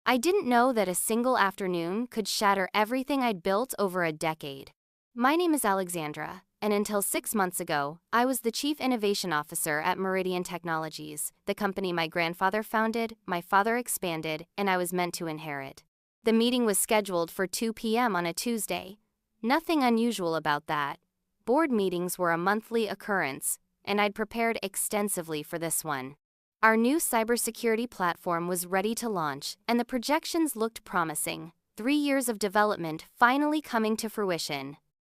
I didn't know that a single afternoon could shatter everything I'd built over a decade. My name is Alexandra, and until 6 months ago, I was the Chief Innovation Officer at Meridian Technologies, the company my grandfather founded, my father expanded, and I was meant to inherit. The meeting was scheduled for 2 p.m. on a Tuesday. Nothing unusual about that. Board meetings were a monthly occurrence, and I'd prepared extensively for this one. Our new cybersecurity platform was ready to launch, and the projections looked promising. 3 years of development finally coming to fruition.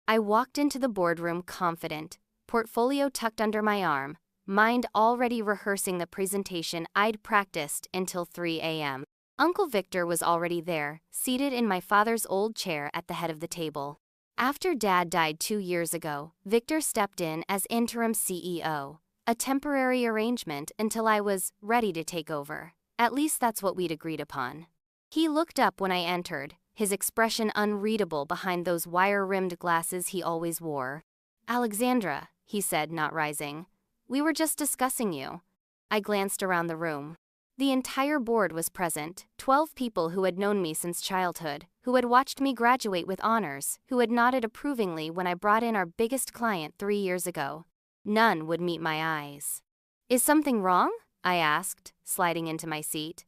I walked into the boardroom confident, portfolio tucked under my arm, mind already rehearsing the presentation I'd practiced until 3 a.m. Uncle Victor was already there, seated in my father's old chair at the head of the table. After Dad died 2 years ago, Victor stepped in as interim CEO, a temporary arrangement until I was ready to take over. At least that's what we'd agreed upon. He looked up when I entered, his expression unreadable behind those wire-rimmed glasses he always wore. "Alexandra," he said, not rising. "We were just discussing you." I glanced around the room. The entire board was present, 12 people who had known me since childhood, who had watched me graduate with honors, who had nodded approvingly when I brought in our biggest client 3 years ago. None would meet my eyes. "Is something wrong?" I asked, sliding into my seat.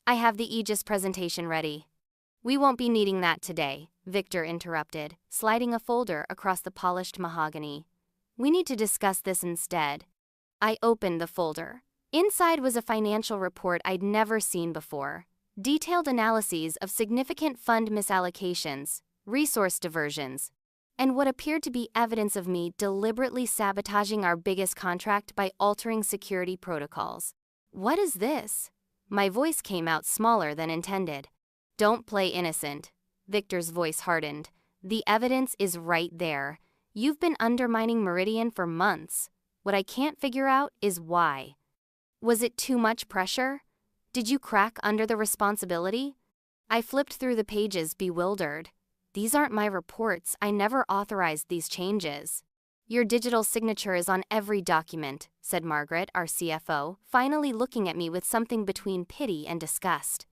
"I have the Aegis presentation ready." "We won't be needing that today," Victor interrupted, sliding a folder across the polished mahogany. "We need to discuss this instead." I opened the folder. Inside was a financial report I'd never seen before. Detailed analyses of significant fund misallocations, resource diversions, and what appeared to be evidence of me deliberately sabotaging our biggest contract by altering security protocols. "What is this?" My voice came out smaller than intended. "Don't play innocent." Victor's voice hardened. "The evidence is right there. You've been undermining Meridian for months. What I can't figure out is why. Was it too much pressure? Did you crack under the responsibility?" I flipped through the pages, bewildered. "These aren't my reports. I never authorized these changes." "Your digital signature is on every document," said Margaret, our CFO, finally looking at me with something between pity and disgust.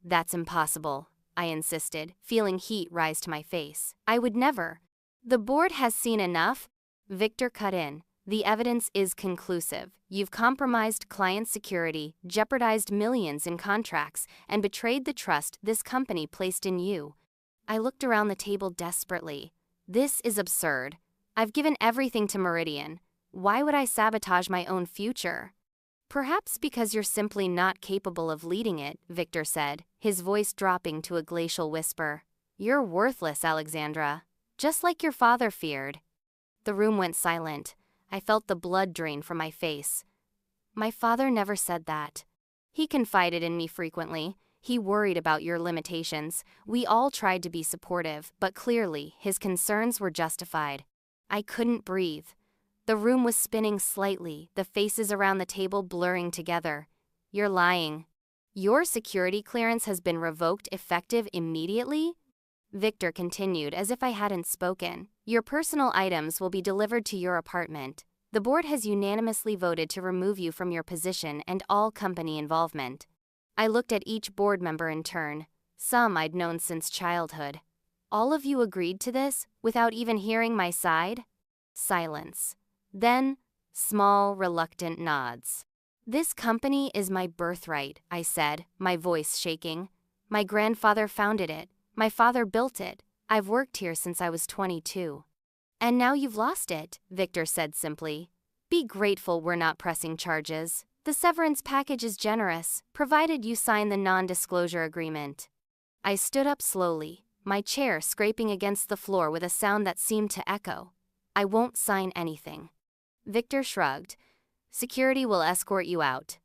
"That's impossible," I insisted, feeling heat rise to my face. "I would never." "The board has seen enough," Victor cut in. "The evidence is conclusive. You've compromised client security, jeopardized millions in contracts, and betrayed the trust this company placed in you." I looked around the table desperately. This is absurd. I've given everything to Meridian. Why would I sabotage my own future? "Perhaps because you're simply not capable of leading it," Victor said, his voice dropping to a glacial whisper. "You're worthless, Alexandra. Just like your father feared." The room went silent. I felt the blood drain from my face. "My father never said that. He confided in me frequently. He worried about your limitations. We all tried to be supportive, but clearly his concerns were justified." I couldn't breathe. The room was spinning slightly, the faces around the table blurring together. "You're lying." "Your security clearance has been revoked effective immediately?" Victor continued as if I hadn't spoken. "Your personal items will be delivered to your apartment. The board has unanimously voted to remove you from your position and all company involvement." I looked at each board member in turn. Some I'd known since childhood. "All of you agreed to this, without even hearing my side?" Silence. Then, small, reluctant nods. "This company is my birthright," I said, my voice shaking. "My grandfather founded it. My father built it. I've worked here since I was 22. "And now you've lost it," Victor said simply. "Be grateful we're not pressing charges. The severance package is generous, provided you sign the non-disclosure agreement." I stood up slowly, my chair scraping against the floor with a sound that seemed to echo. "I won't sign anything." Victor shrugged. "Security will escort you out."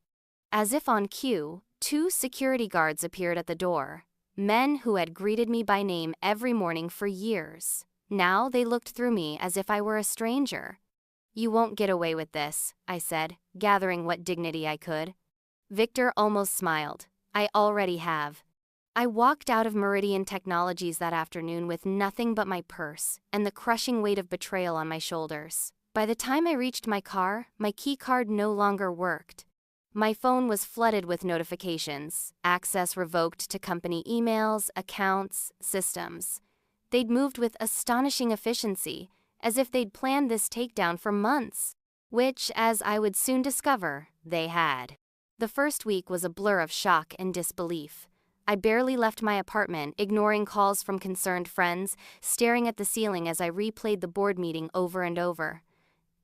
As if on cue, 2 security guards appeared at the door. Men who had greeted me by name every morning for years. Now they looked through me as if I were a stranger. "You won't get away with this," I said, gathering what dignity I could. Victor almost smiled. "I already have." I walked out of Meridian Technologies that afternoon with nothing but my purse and the crushing weight of betrayal on my shoulders. By the time I reached my car, my key card no longer worked. My phone was flooded with notifications, access revoked to company emails, accounts, systems. They'd moved with astonishing efficiency, as if they'd planned this takedown for months, which, as I would soon discover, they had. The first week was a blur of shock and disbelief. I barely left my apartment, ignoring calls from concerned friends, staring at the ceiling as I replayed the board meeting over and over.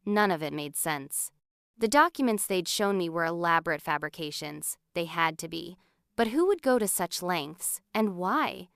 None of it made sense. The documents they'd shown me were elaborate fabrications. They had to be. But who would go to such lengths, and why?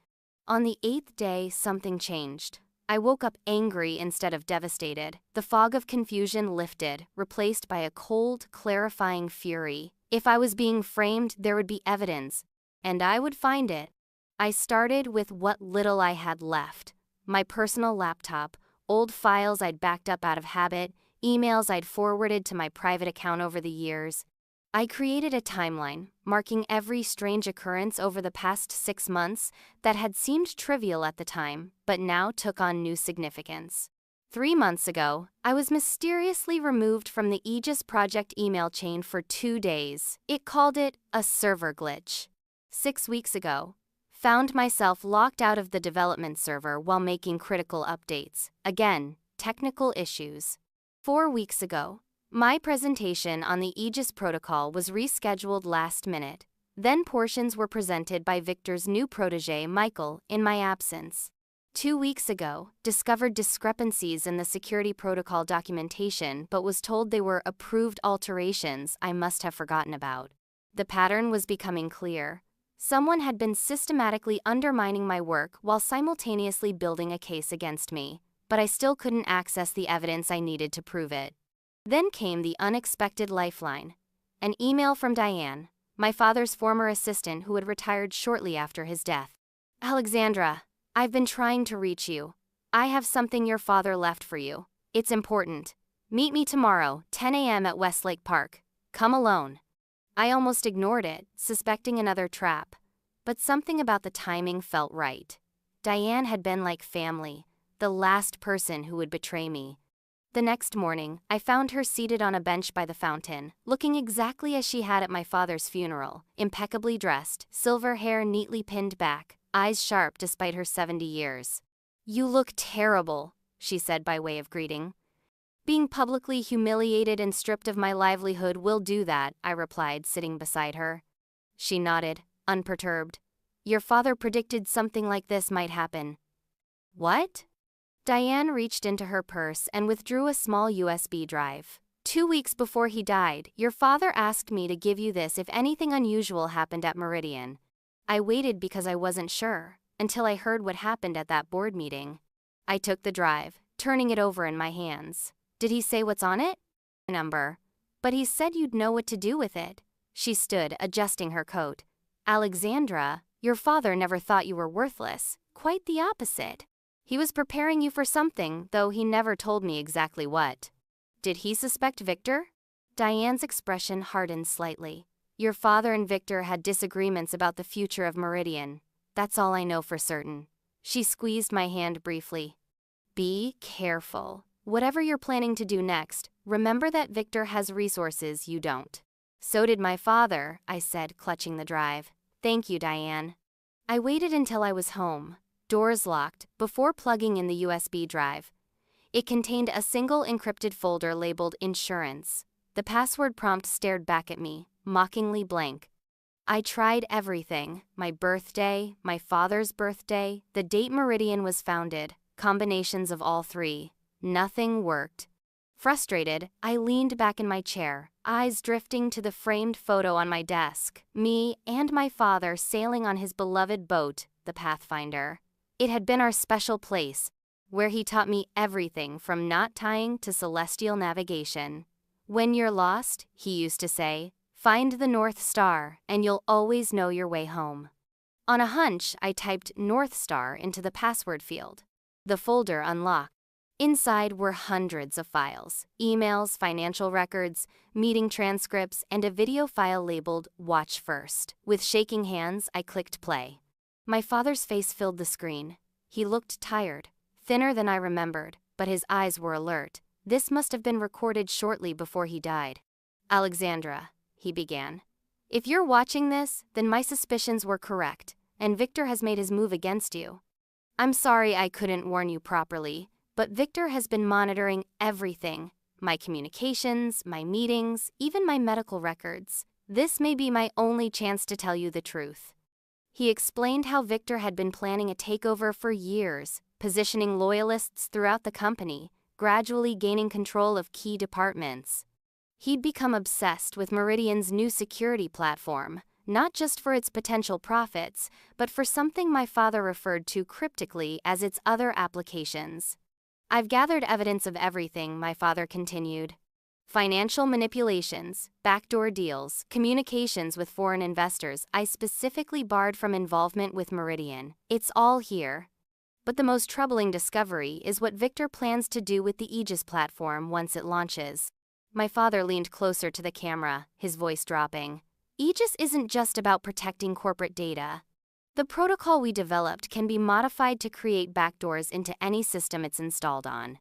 On the 8th day, something changed. I woke up angry instead of devastated. The fog of confusion lifted, replaced by a cold, clarifying fury. If I was being framed, there would be evidence, and I would find it. I started with what little I had left. My personal laptop, old files I'd backed up out of habit, emails I'd forwarded to my private account over the years. I created a timeline, marking every strange occurrence over the past 6 months that had seemed trivial at the time, but now took on new significance. 3 months ago, I was mysteriously removed from the Aegis project email chain for 2 days. It called it a server glitch. 6 weeks ago, found myself locked out of the development server while making critical updates. Again, technical issues. 4 weeks ago, my presentation on the Aegis protocol was rescheduled last minute. Then portions were presented by Victor's new protege, Michael, in my absence. 2 weeks ago, discovered discrepancies in the security protocol documentation but was told they were approved alterations I must have forgotten about. The pattern was becoming clear. Someone had been systematically undermining my work while simultaneously building a case against me, but I still couldn't access the evidence I needed to prove it. Then came the unexpected lifeline. An email from Diane, my father's former assistant who had retired shortly after his death. "Alexandra, I've been trying to reach you. I have something your father left for you. It's important. Meet me tomorrow, 10 a.m. at Westlake Park. Come alone." I almost ignored it, suspecting another trap. But something about the timing felt right. Diane had been like family, the last person who would betray me. The next morning, I found her seated on a bench by the fountain, looking exactly as she had at my father's funeral, impeccably dressed, silver hair neatly pinned back, eyes sharp despite her 70 years. "You look terrible," she said by way of greeting. "Being publicly humiliated and stripped of my livelihood will do that," I replied, sitting beside her. She nodded, unperturbed. "Your father predicted something like this might happen." "What?" Diane reached into her purse and withdrew a small USB drive. "2 weeks before he died, your father asked me to give you this if anything unusual happened at Meridian. I waited because I wasn't sure, until I heard what happened at that board meeting." I took the drive, turning it over in my hands. "Did he say what's on it?" "Number. But he said you'd know what to do with it." She stood, adjusting her coat. "Alexandra, your father never thought you were worthless. Quite the opposite. He was preparing you for something, though he never told me exactly what." "Did he suspect Victor?" Diane's expression hardened slightly. "Your father and Victor had disagreements about the future of Meridian. That's all I know for certain." She squeezed my hand briefly. "Be careful. Whatever you're planning to do next, remember that Victor has resources you don't." "So did my father," I said, clutching the drive. "Thank you, Diane." I waited until I was home, doors locked, before plugging in the USB drive. It contained a single encrypted folder labeled Insurance. The password prompt stared back at me, mockingly blank. I tried everything: my birthday, my father's birthday, the date Meridian was founded, combinations of all three. Nothing worked. Frustrated, I leaned back in my chair, eyes drifting to the framed photo on my desk, me and my father sailing on his beloved boat, the Pathfinder. It had been our special place, where he taught me everything from knot tying to celestial navigation. "When you're lost," he used to say, "find the North Star, and you'll always know your way home." On a hunch, I typed North Star into the password field. The folder unlocked. Inside were hundreds of files: emails, financial records, meeting transcripts, and a video file labeled Watch First. With shaking hands, I clicked play. My father's face filled the screen. He looked tired, thinner than I remembered, but his eyes were alert. This must have been recorded shortly before he died. "Alexandra," he began. If you're watching this, then my suspicions were correct, and Victor has made his move against you. I'm sorry I couldn't warn you properly, but Victor has been monitoring everything. My communications, my meetings, even my medical records. This may be my only chance to tell you the truth. He explained how Victor had been planning a takeover for years, positioning loyalists throughout the company, gradually gaining control of key departments. He'd become obsessed with Meridian's new security platform, not just for its potential profits, but for something my father referred to cryptically as its other applications. I've gathered evidence of everything, my father continued. Financial manipulations, backdoor deals, communications with foreign investors I specifically barred from involvement with Meridian. It's all here. But the most troubling discovery is what Victor plans to do with the Aegis platform once it launches. My father leaned closer to the camera, his voice dropping. Aegis isn't just about protecting corporate data. The protocol we developed can be modified to create backdoors into any system it's installed on.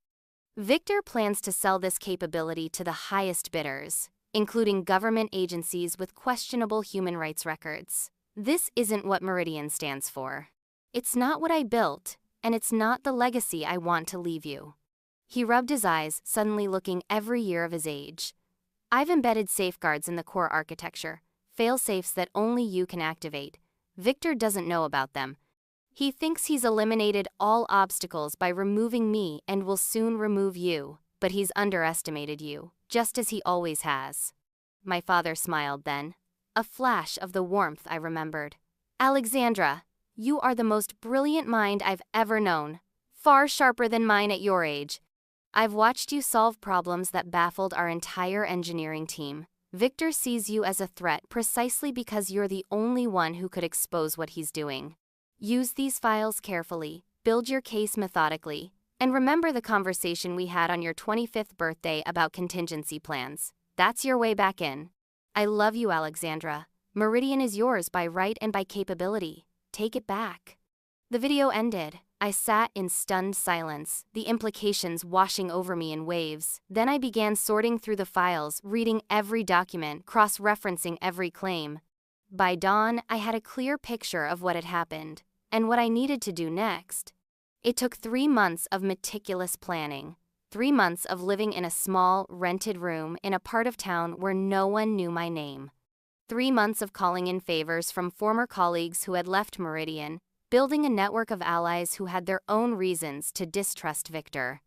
Victor plans to sell this capability to the highest bidders, including government agencies with questionable human rights records. This isn't what Meridian stands for. It's not what I built, and it's not the legacy I want to leave you. He rubbed his eyes, suddenly looking every year of his age. I've embedded safeguards in the core architecture, fail-safes that only you can activate. Victor doesn't know about them. He thinks he's eliminated all obstacles by removing me and will soon remove you, but he's underestimated you, just as he always has. My father smiled then. A flash of the warmth I remembered. Alexandra, you are the most brilliant mind I've ever known, far sharper than mine at your age. I've watched you solve problems that baffled our entire engineering team. Victor sees you as a threat precisely because you're the only one who could expose what he's doing. Use these files carefully, build your case methodically, and remember the conversation we had on your 25th birthday about contingency plans. That's your way back in. I love you, Alexandra. Meridian is yours by right and by capability. Take it back. The video ended. I sat in stunned silence, the implications washing over me in waves. Then I began sorting through the files, reading every document, cross-referencing every claim. By dawn, I had a clear picture of what had happened, and what I needed to do next. It took 3 months of meticulous planning, 3 months of living in a small, rented room in a part of town where no one knew my name. 3 months of calling in favors from former colleagues who had left Meridian, building a network of allies who had their own reasons to distrust Victor.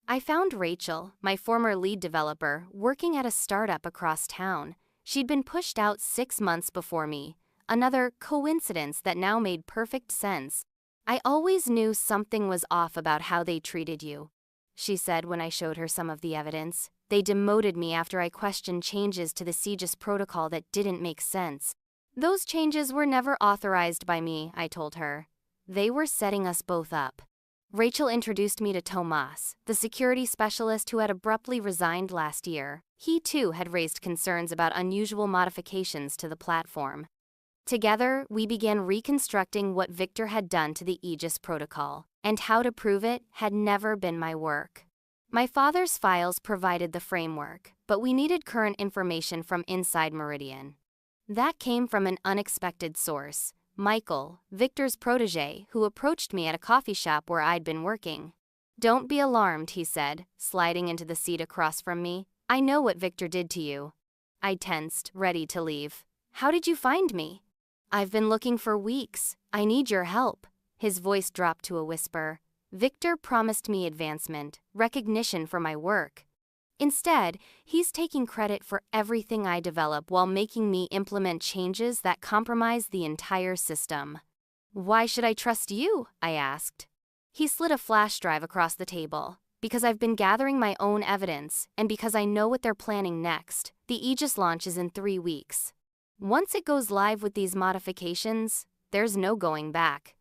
I found Rachel, my former lead developer, working at a startup across town. She'd been pushed out 6 months before me, another coincidence that now made perfect sense. I always knew something was off about how they treated you, she said when I showed her some of the evidence. They demoted me after I questioned changes to the Aegis protocol that didn't make sense. Those changes were never authorized by me, I told her. They were setting us both up. Rachel introduced me to Tomas, the security specialist who had abruptly resigned last year. He too had raised concerns about unusual modifications to the platform. Together, we began reconstructing what Victor had done to the Aegis protocol, and how to prove it had never been my work. My father's files provided the framework, but we needed current information from inside Meridian. That came from an unexpected source, Michael, Victor's protege, who approached me at a coffee shop where I'd been working. Don't be alarmed, he said, sliding into the seat across from me. I know what Victor did to you. I tensed, ready to leave. How did you find me? I've been looking for weeks. I need your help. His voice dropped to a whisper. Victor promised me advancement, recognition for my work. Instead, he's taking credit for everything I develop while making me implement changes that compromise the entire system. Why should I trust you? I asked. He slid a flash drive across the table. Because I've been gathering my own evidence, and because I know what they're planning next. The Aegis launch is in 3 weeks. Once it goes live with these modifications, there's no going back.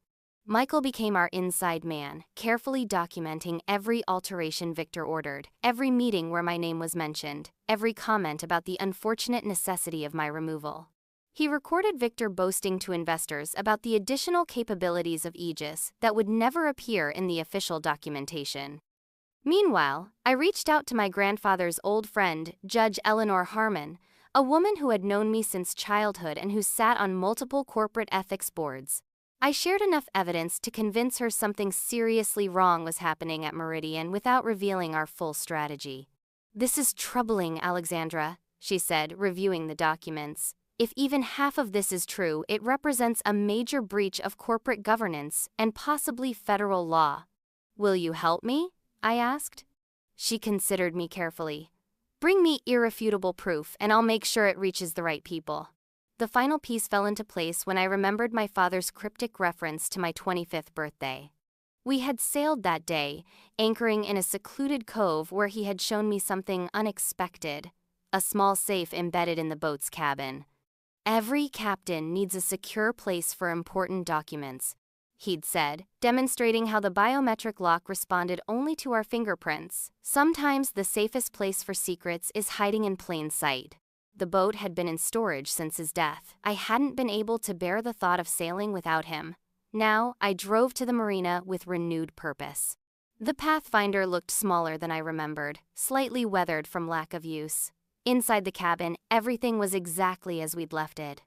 Michael became our inside man, carefully documenting every alteration Victor ordered, every meeting where my name was mentioned, every comment about the unfortunate necessity of my removal. He recorded Victor boasting to investors about the additional capabilities of Aegis that would never appear in the official documentation. Meanwhile, I reached out to my grandfather's old friend, Judge Eleanor Harmon, A woman who had known me since childhood and who sat on multiple corporate ethics boards. I shared enough evidence to convince her something seriously wrong was happening at Meridian without revealing our full strategy. "This is troubling, Alexandra," she said, reviewing the documents. "If even half of this is true, it represents a major breach of corporate governance and possibly federal law." "Will you help me?" I asked. She considered me carefully. "Bring me irrefutable proof and I'll make sure it reaches the right people." The final piece fell into place when I remembered my father's cryptic reference to my 25th birthday. We had sailed that day, anchoring in a secluded cove where he had shown me something unexpected, a small safe embedded in the boat's cabin. "Every captain needs a secure place for important documents," he'd said, demonstrating how the biometric lock responded only to our fingerprints. "Sometimes the safest place for secrets is hiding in plain sight." The boat had been in storage since his death. I hadn't been able to bear the thought of sailing without him. Now, I drove to the marina with renewed purpose. The Pathfinder looked smaller than I remembered, slightly weathered from lack of use. Inside the cabin, everything was exactly as we'd left it.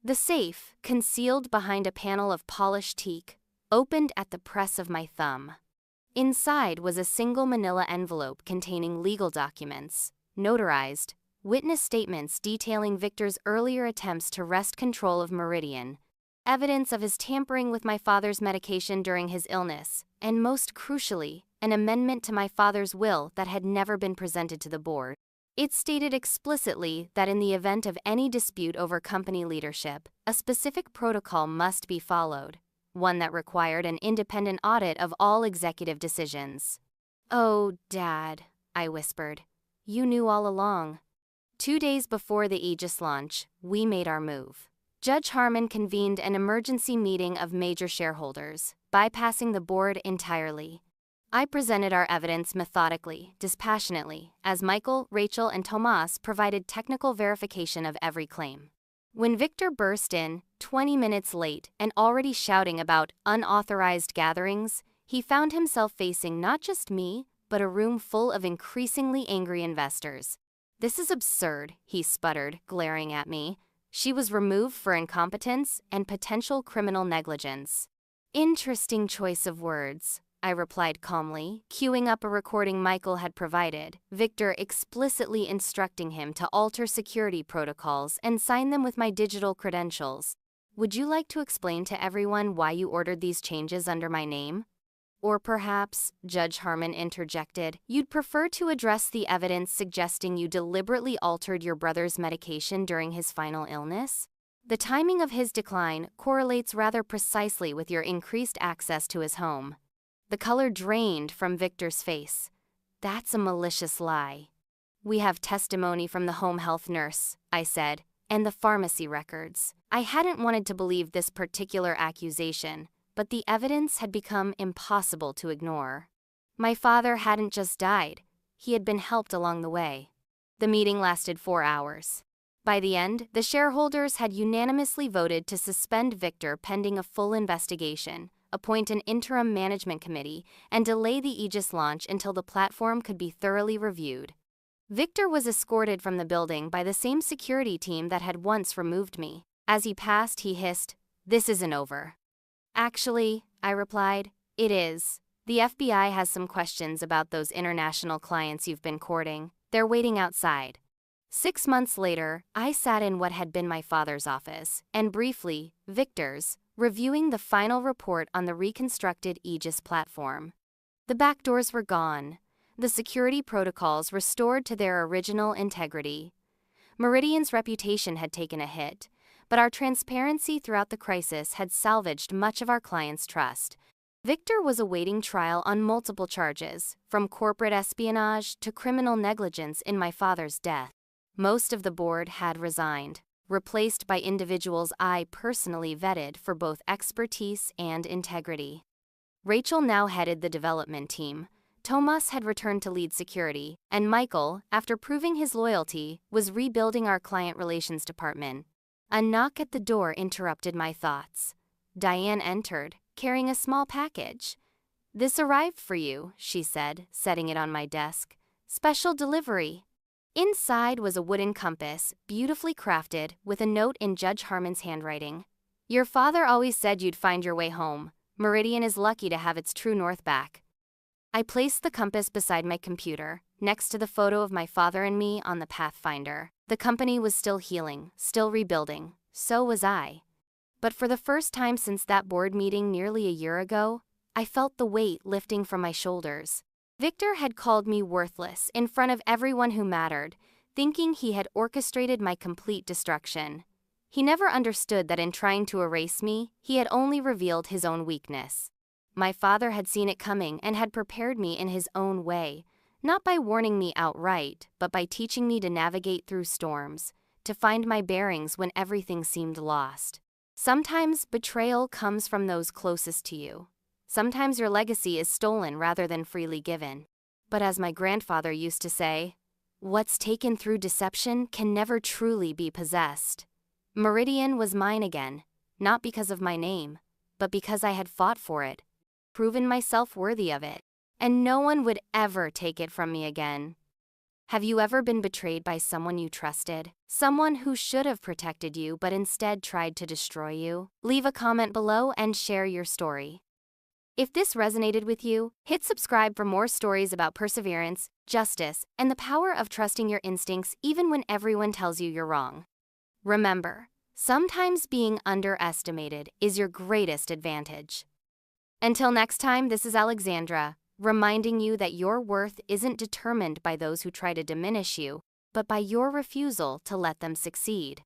The safe, concealed behind a panel of polished teak, opened at the press of my thumb. Inside was a single manila envelope containing legal documents, notarized, witness statements detailing Victor's earlier attempts to wrest control of Meridian, evidence of his tampering with my father's medication during his illness, and most crucially, an amendment to my father's will that had never been presented to the board. It stated explicitly that in the event of any dispute over company leadership, a specific protocol must be followed, one that required an independent audit of all executive decisions. "Oh, Dad," I whispered, "you knew all along." 2 days before the Aegis launch, we made our move. Judge Harmon convened an emergency meeting of major shareholders, bypassing the board entirely. I presented our evidence methodically, dispassionately, as Michael, Rachel, and Tomas provided technical verification of every claim. When Victor burst in, 20 minutes late, and already shouting about unauthorized gatherings, he found himself facing not just me, but a room full of increasingly angry investors. "This is absurd," he sputtered, glaring at me. "She was removed for incompetence and potential criminal negligence." "Interesting choice of words," I replied calmly, queuing up a recording Michael had provided, Victor explicitly instructing him to alter security protocols and sign them with my digital credentials. "Would you like to explain to everyone why you ordered these changes under my name?" "Or perhaps," Judge Harmon interjected, "you'd prefer to address the evidence suggesting you deliberately altered your brother's medication during his final illness? The timing of his decline correlates rather precisely with your increased access to his home." The color drained from Victor's face. "That's a malicious lie." "We have testimony from the home health nurse," I said, "and the pharmacy records." I hadn't wanted to believe this particular accusation, but the evidence had become impossible to ignore. My father hadn't just died, he had been helped along the way. The meeting lasted 4 hours. By the end, the shareholders had unanimously voted to suspend Victor pending a full investigation, appoint an interim management committee, and delay the Aegis launch until the platform could be thoroughly reviewed. Victor was escorted from the building by the same security team that had once removed me. As he passed, he hissed, "This isn't over." "Actually," I replied, "it is. The FBI has some questions about those international clients you've been courting. They're waiting outside." 6 months later, I sat in what had been my father's office, and briefly, Victor's, reviewing the final report on the reconstructed Aegis platform. The back doors were gone, the security protocols restored to their original integrity. Meridian's reputation had taken a hit, but our transparency throughout the crisis had salvaged much of our clients' trust. Victor was awaiting trial on multiple charges, from corporate espionage to criminal negligence in my father's death. Most of the board had resigned, replaced by individuals I personally vetted for both expertise and integrity. Rachel now headed the development team. Tomas had returned to lead security, and Michael, after proving his loyalty, was rebuilding our client relations department. A knock at the door interrupted my thoughts. Diane entered, carrying a small package. "This arrived for you," she said, setting it on my desk. "Special delivery." Inside was a wooden compass, beautifully crafted, with a note in Judge Harmon's handwriting. Your father always said you'd find your way home. Meridian is lucky to have its true north back. I placed the compass beside my computer, next to the photo of my father and me on the Pathfinder. The company was still healing, still rebuilding. So was I. But for the first time since that board meeting nearly a year ago, I felt the weight lifting from my shoulders. Victor had called me worthless in front of everyone who mattered, thinking he had orchestrated my complete destruction. He never understood that in trying to erase me, he had only revealed his own weakness. My father had seen it coming and had prepared me in his own way, not by warning me outright, but by teaching me to navigate through storms, to find my bearings when everything seemed lost. Sometimes betrayal comes from those closest to you. Sometimes your legacy is stolen rather than freely given. But as my grandfather used to say, what's taken through deception can never truly be possessed. Meridian was mine again, not because of my name, but because I had fought for it, proven myself worthy of it, and no one would ever take it from me again. Have you ever been betrayed by someone you trusted? Someone who should have protected you but instead tried to destroy you? Leave a comment below and share your story. If this resonated with you, hit subscribe for more stories about perseverance, justice, and the power of trusting your instincts even when everyone tells you you're wrong. Remember, sometimes being underestimated is your greatest advantage. Until next time, this is Alexandra, reminding you that your worth isn't determined by those who try to diminish you, but by your refusal to let them succeed.